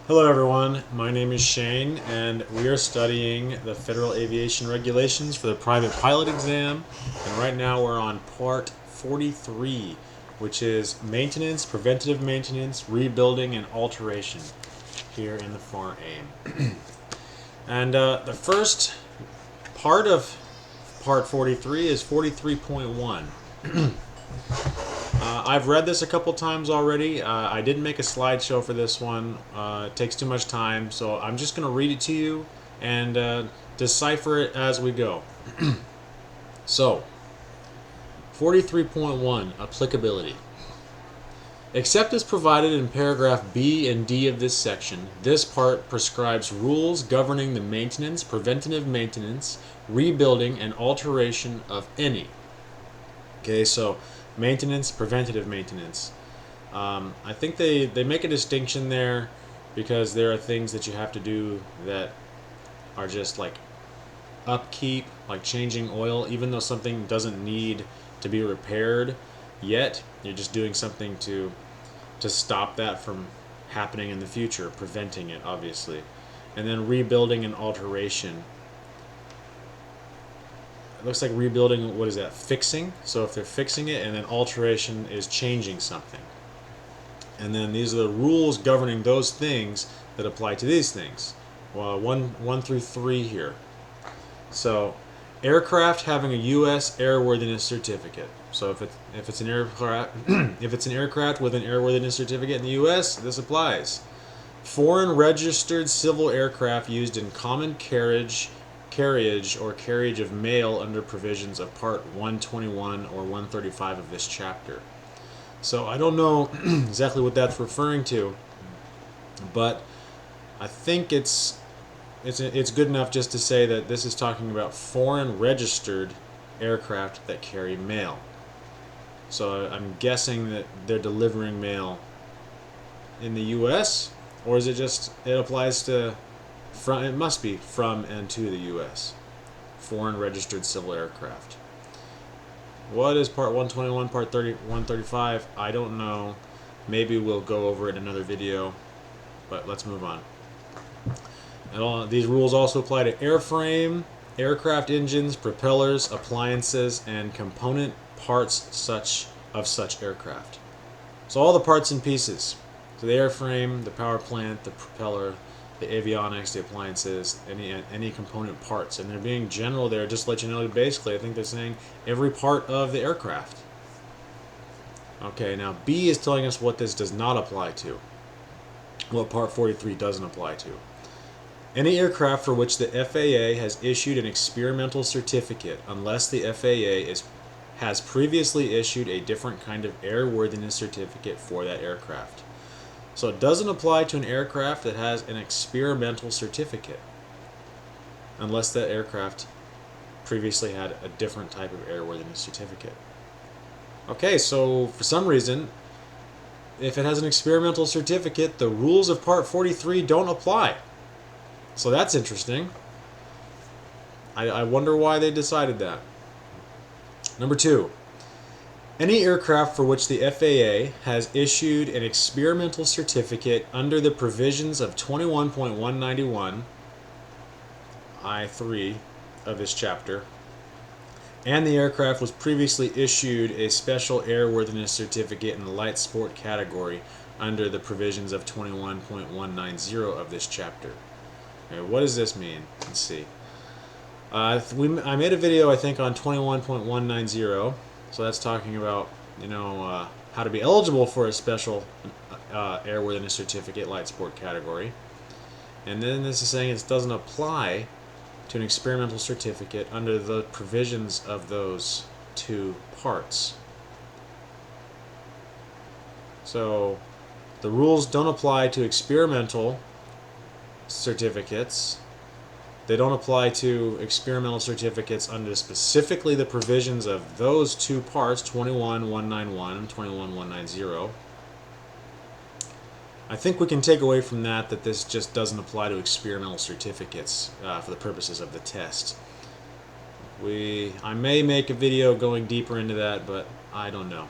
Hello everyone, my name is Shane and we are studying the Federal Aviation Regulations for the private pilot exam, and right now we're on part 43, which is maintenance, preventative maintenance, rebuilding, and alteration here in the FAR AIM. And the first part of part 43 is 43.1. I've read this a couple times already. I didn't make a slideshow for this one. It takes too much time, so I'm just going to read it to you and decipher it as we go. So, 43.1 Applicability. Except as provided in paragraph B and D of this section, this part prescribes rules governing the maintenance, preventative maintenance, rebuilding, and alteration of any. Okay, so maintenance, preventative maintenance. I think they make a distinction there because there are things that you have to do that are just like upkeep, like changing oil, even though something doesn't need to be repaired yet. You're just doing something to stop that from happening in the future, preventing it, obviously. And then rebuilding and alteration. It looks like rebuilding, what is that? Fixing. So if they're fixing it, and then alteration is changing something. And then these are the rules governing those things that apply to these things. Well, 1 through 3 here. So, aircraft having a U.S. airworthiness certificate. So if it's an aircraft if it's an aircraft with an airworthiness certificate in the U.S., this applies. Foreign registered civil aircraft used in common carriage or carriage of mail under provisions of Part 121 or 135 of this chapter. So I don't know exactly what that's referring to, but I think it's good enough just to say that this is talking about foreign registered aircraft that carry mail. So I'm guessing that they're delivering mail in the U.S., or is it just it applies to from? It must be from and to the U.S. Foreign registered civil aircraft. What is Part 121, Part 135? I don't know. Maybe we'll go over it in another video, but let's move on. And these rules also apply to airframe, aircraft engines, propellers, appliances, and component parts of such aircraft. So all the parts and pieces. So the airframe, the power plant, the propeller, the avionics, the appliances, any component parts. And they're being general there, just to let you know, basically I think they're saying every part of the aircraft. Okay, now B is telling us what this does not apply to. What Part 43 doesn't apply to. Any aircraft for which the FAA has issued an experimental certificate, unless the FAA has previously issued a different kind of airworthiness certificate for that aircraft. So it doesn't apply to an aircraft that has an experimental certificate, unless that aircraft previously had a different type of airworthiness certificate. Okay, so for some reason, if it has an experimental certificate, the rules of Part 43 don't apply. So that's interesting. I wonder why they decided that. Number 2. Any aircraft for which the FAA has issued an experimental certificate under the provisions of 21.191 I3 of this chapter, and the aircraft was previously issued a special airworthiness certificate in the light sport category under the provisions of 21.190 of this chapter. Okay, what does this mean? Let's see. I made a video, I think, on 21.190. So that's talking about, how to be eligible for a special airworthiness certificate, light sport category. And then this is saying it doesn't apply to an experimental certificate under the provisions of those two parts. So the rules don't apply to experimental certificates. They don't apply to experimental certificates under specifically the provisions of those two parts, 21.191 and 21.190. I think we can take away from that this just doesn't apply to experimental certificates for the purposes of the test. I may make a video going deeper into that, but I don't know.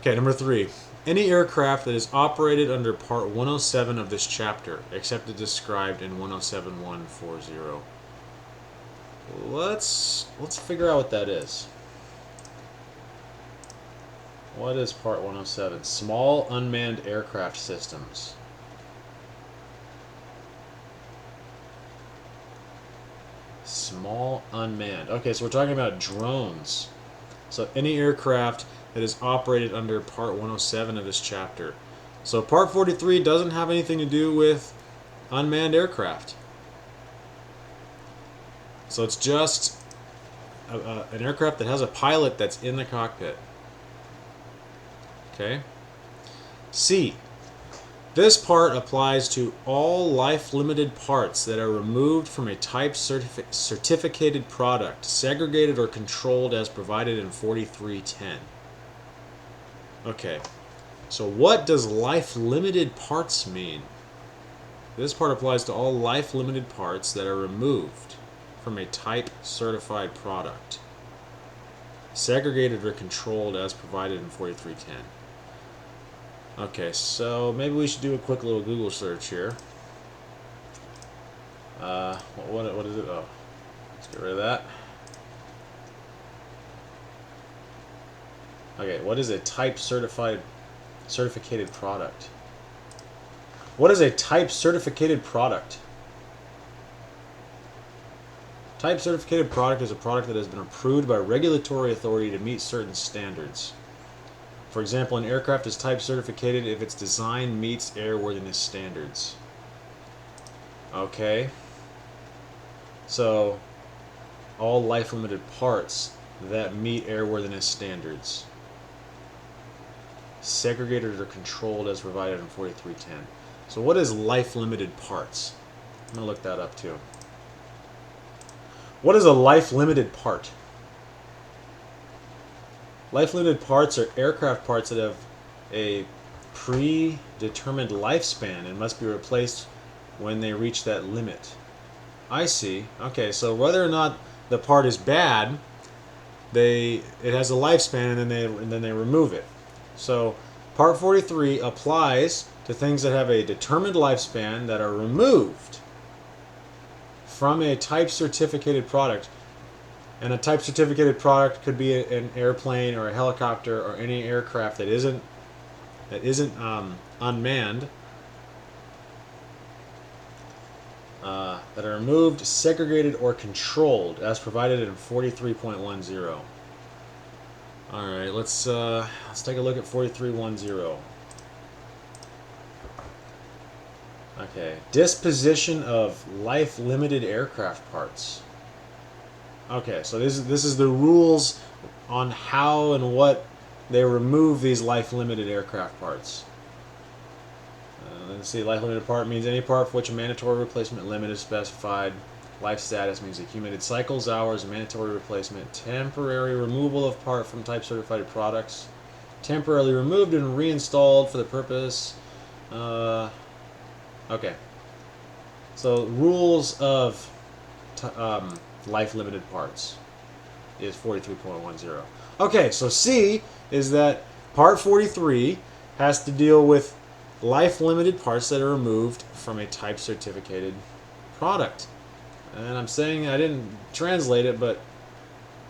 Okay, number 3. Any aircraft that is operated under Part 107 of this chapter, except as described in 107.140. Let's figure out what that is. What is Part 107? Small unmanned aircraft systems. Small unmanned. Okay, so we're talking about drones. So any aircraft that is operated under Part 107 of this chapter. So Part 43 doesn't have anything to do with unmanned aircraft. So it's just an aircraft that has a pilot that's in the cockpit. Okay. C. This part applies to all life-limited parts that are removed from a type certificated product, segregated or controlled as provided in 4310. Okay, so what does life-limited parts mean? This part applies to all life-limited parts that are removed from a type certified product, segregated or controlled as provided in 4310. Okay, so maybe we should do a quick little Google search here. What is it? Oh, let's get rid of that. Okay, what is a type certificated product? What is a type certificated product? Type certificated product is a product that has been approved by a regulatory authority to meet certain standards. For example, an aircraft is type certificated if its design meets airworthiness standards. Okay. So, all life-limited parts that meet airworthiness standards. Segregated or controlled as provided in 4310. So what is life-limited parts? I'm going to look that up too. What is a life-limited part? Life-limited parts are aircraft parts that have a predetermined lifespan and must be replaced when they reach that limit. I see. Okay, so whether or not the part is bad, it has a lifespan and then they remove it. So Part 43 applies to things that have a determined lifespan that are removed from a type certificated product. And a type certificated product could be an airplane or a helicopter or any aircraft that isn't unmanned, that are removed, segregated, or controlled as provided in 43.10. All right, let's take a look at 43.10. Okay, disposition of life-limited aircraft parts. Okay, so this is the rules on how and what they remove these life-limited aircraft parts. Let's see, life-limited part means any part for which a mandatory replacement limit is specified. Life status means accumulated cycles, hours, mandatory replacement. Temporary removal of part from type certified products. Temporarily removed and reinstalled for the purpose. Okay. So rules of life-limited parts is 43.10. Okay, so C is that Part 43 has to deal with life-limited parts that are removed from a type certificated product. And I'm saying I didn't translate it, but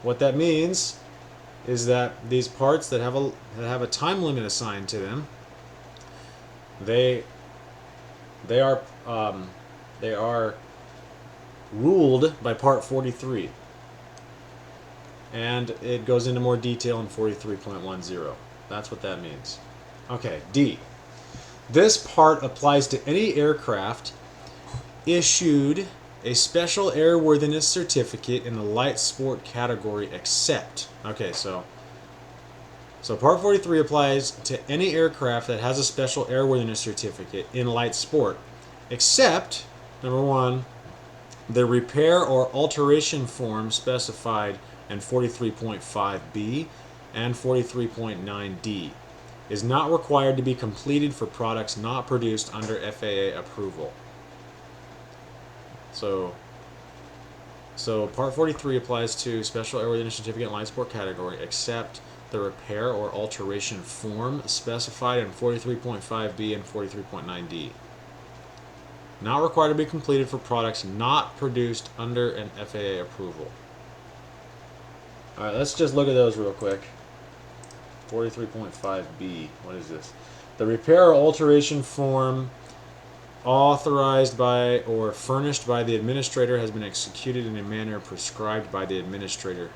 what that means is that these parts that have a time limit assigned to them, they are ruled by Part 43. And it goes into more detail in 43.10. That's what that means. Okay, D. This part applies to any aircraft issued a special airworthiness certificate in the light sport category except. Okay, so Part 43 applies to any aircraft that has a special airworthiness certificate in light sport except, number one, the repair or alteration form specified in 43.5b and 43.9d is not required to be completed for products not produced under FAA approval. So Part 43 applies to special airworthiness certificate in light sport category except the repair or alteration form specified in 43.5b and 43.9d. Not required to be completed for products not produced under an FAA approval. Alright, let's just look at those real quick. 43.5b, what is this? The repair or alteration form authorized by or furnished by the administrator has been executed in a manner prescribed by the administrator.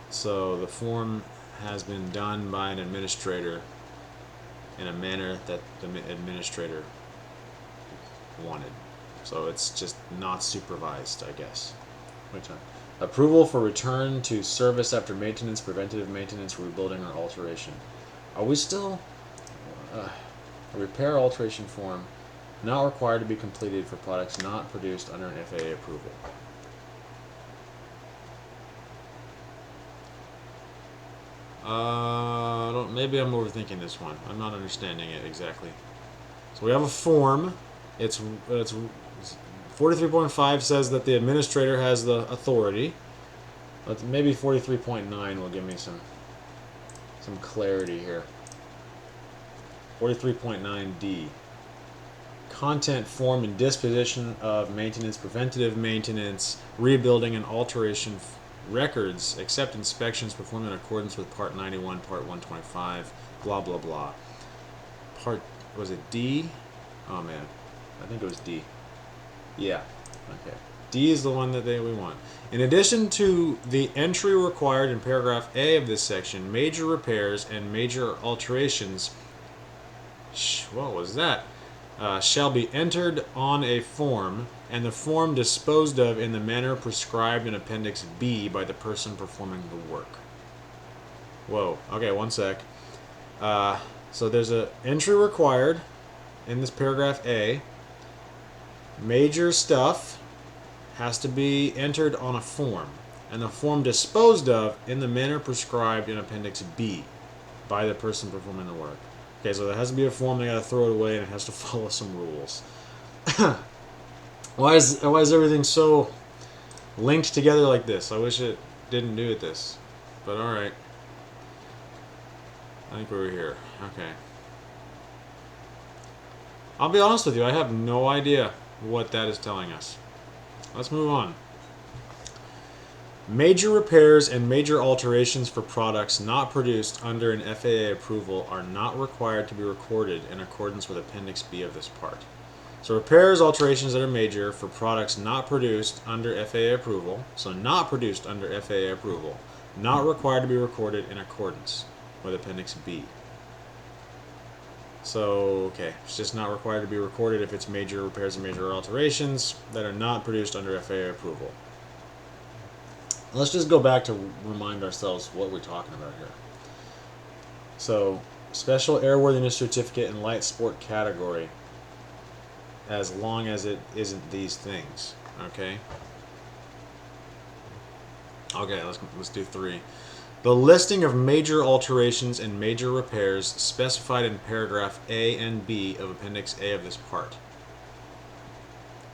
So the form has been done by an administrator in a manner that the administrator wanted. So it's just not supervised, I guess. Wait time. Approval for return to service after maintenance, preventative maintenance, rebuilding, or alteration. Are we still... a repair alteration form not required to be completed for products not produced under an FAA approval. Maybe I'm overthinking this one. I'm not understanding it exactly. So we have a form. It's 43.5 says that the administrator has the authority. But maybe 43.9 will give me some clarity here. 43.9d. Content, form, and disposition of maintenance, preventative maintenance, rebuilding, and alteration records, except inspections performed in accordance with Part 91, Part 125, blah, blah, blah. Was it D? Oh, man. I think it was D. Yeah. Okay. D is the one that we want. In addition to the entry required in paragraph A of this section, major repairs and major alterations, what was that? Shall be entered on a form, and the form disposed of in the manner prescribed in Appendix B by the person performing the work. Whoa. Okay, one sec. So there's an entry required in this paragraph A. Major stuff has to be entered on a form, and the form disposed of in the manner prescribed in Appendix B by the person performing the work. Okay, so there has to be a form, they gotta throw it away, and it has to follow some rules. Why is everything so linked together like this? I wish it didn't do it this. But alright. I think we were here. Okay. I'll be honest with you, I have no idea what that is telling us. Let's move on. Major repairs and major alterations for products not produced under an FAA approval are not required to be recorded in accordance with Appendix B of this part. So repairs, alterations that are major for products not produced under FAA approval, so not produced under FAA approval, not required to be recorded in accordance with Appendix B. So, okay, it's just not required to be recorded if it's major repairs and major alterations that are not produced under FAA approval. Let's just go back to remind ourselves what we're talking about here. So, special airworthiness certificate in light sport category, as long as it isn't these things, okay? Okay, let's do 3. The listing of major alterations and major repairs specified in paragraph A and B of Appendix A of this part.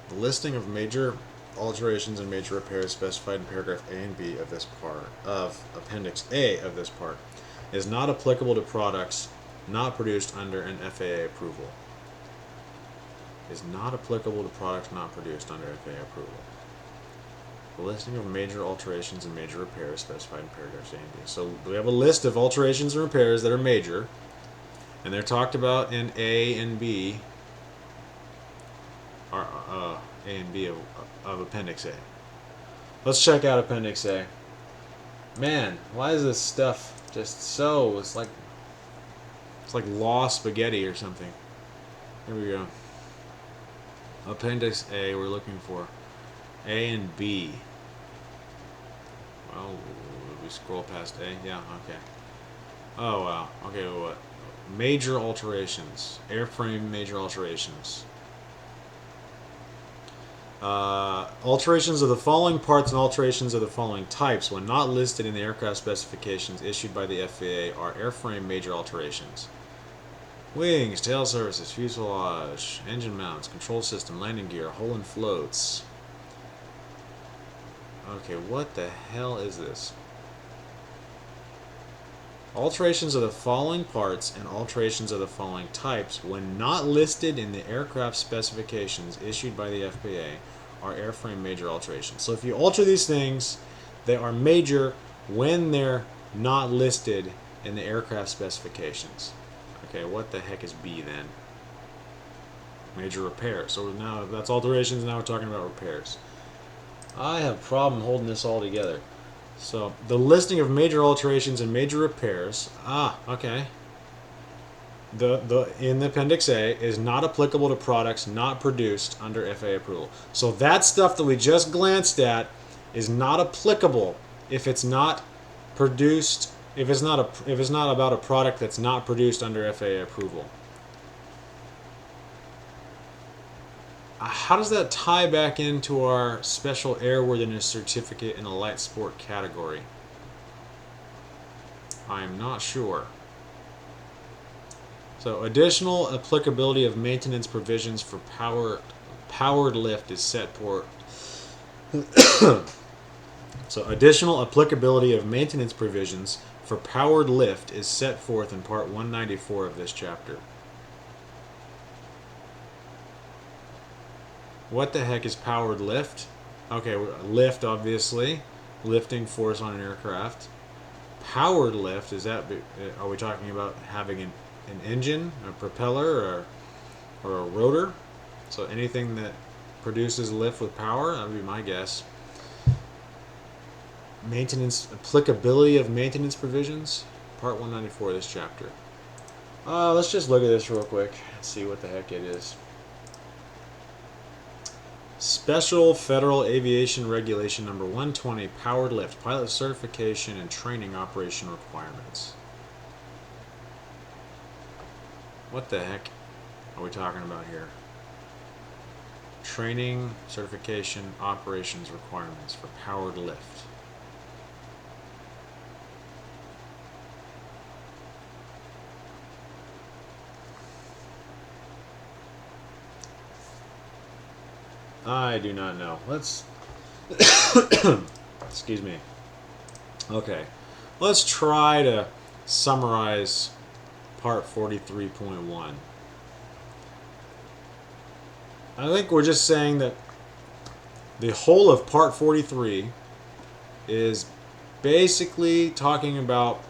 The listing of major alterations and major repairs specified in paragraph A and B of this part of Appendix A of this part is not applicable to products not produced under an FAA approval. Is not applicable to products not produced under FAA approval. The listing of major alterations and major repairs specified in paragraphs A and B. So we have a list of alterations and repairs that are major, and they're talked about in A and B. A and B of Appendix A. Let's check out Appendix A. Man, why is this stuff just so... It's like law spaghetti or something. Here we go. Appendix A, we're looking for A and B. Well, we scroll past A? Yeah, okay. Oh, wow. Okay, what? Major alterations. Airframe major alterations. Alterations of the following parts and alterations of the following types, when not listed in the aircraft specifications issued by the FAA, are airframe major alterations. Wings, tail surfaces, fuselage, engine mounts, control system, landing gear, hull and floats. Okay, what the hell is this? Alterations of the following parts and alterations of the following types, when not listed in the aircraft specifications issued by the FAA, are airframe major alterations. So if you alter these things, they are major when they're not listed in the aircraft specifications. Okay, what the heck is B then? Major repairs. So now that's alterations, now we're talking about repairs. I have a problem holding this all together. So the listing of major alterations and major repairs. Okay. In the Appendix A is not applicable to products not produced under FAA approval. So that stuff that we just glanced at is not applicable if it's not produced. If it's not about a product that's not produced under FAA approval. How does that tie back into our special airworthiness certificate in the light sport category? I'm not sure. So additional applicability of maintenance provisions for powered lift is set forth. So additional applicability of maintenance provisions for powered lift is set forth in Part 194 of this chapter. What the heck is powered lift? Okay, lift, obviously. Lifting force on an aircraft. Powered lift, are we talking about having an engine, a propeller, or a rotor? So anything that produces lift with power, that would be my guess. Maintenance, applicability of maintenance provisions. Part 194 of this chapter. Let's just look at this real quick and see what the heck it is. Special Federal Aviation Regulation Number 120, Powered Lift, Pilot Certification and Training Operation Requirements. What the heck are we talking about here? Training, certification, operations requirements for powered lift. I do not know. Let's excuse me. Okay. Let's try to summarize part 43.1. I think we're just saying that the whole of part 43 is basically talking about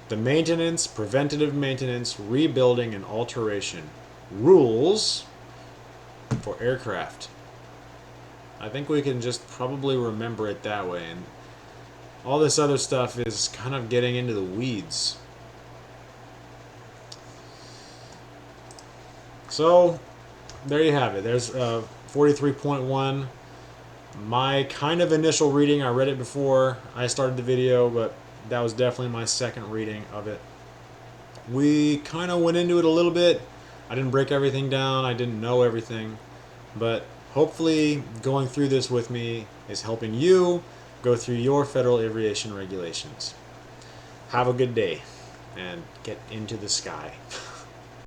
the maintenance, preventative maintenance, rebuilding, and alteration rules for aircraft. I think we can just probably remember it that way, and all this other stuff is kind of getting into the weeds. So there you have it. There's 43.1. My kind of initial reading. I read it before I started the video, but that was definitely my second reading of it. We kind of went into it a little bit. I didn't break everything down. I didn't know everything. But hopefully going through this with me is helping you go through your federal aviation regulations. Have a good day and get into the sky.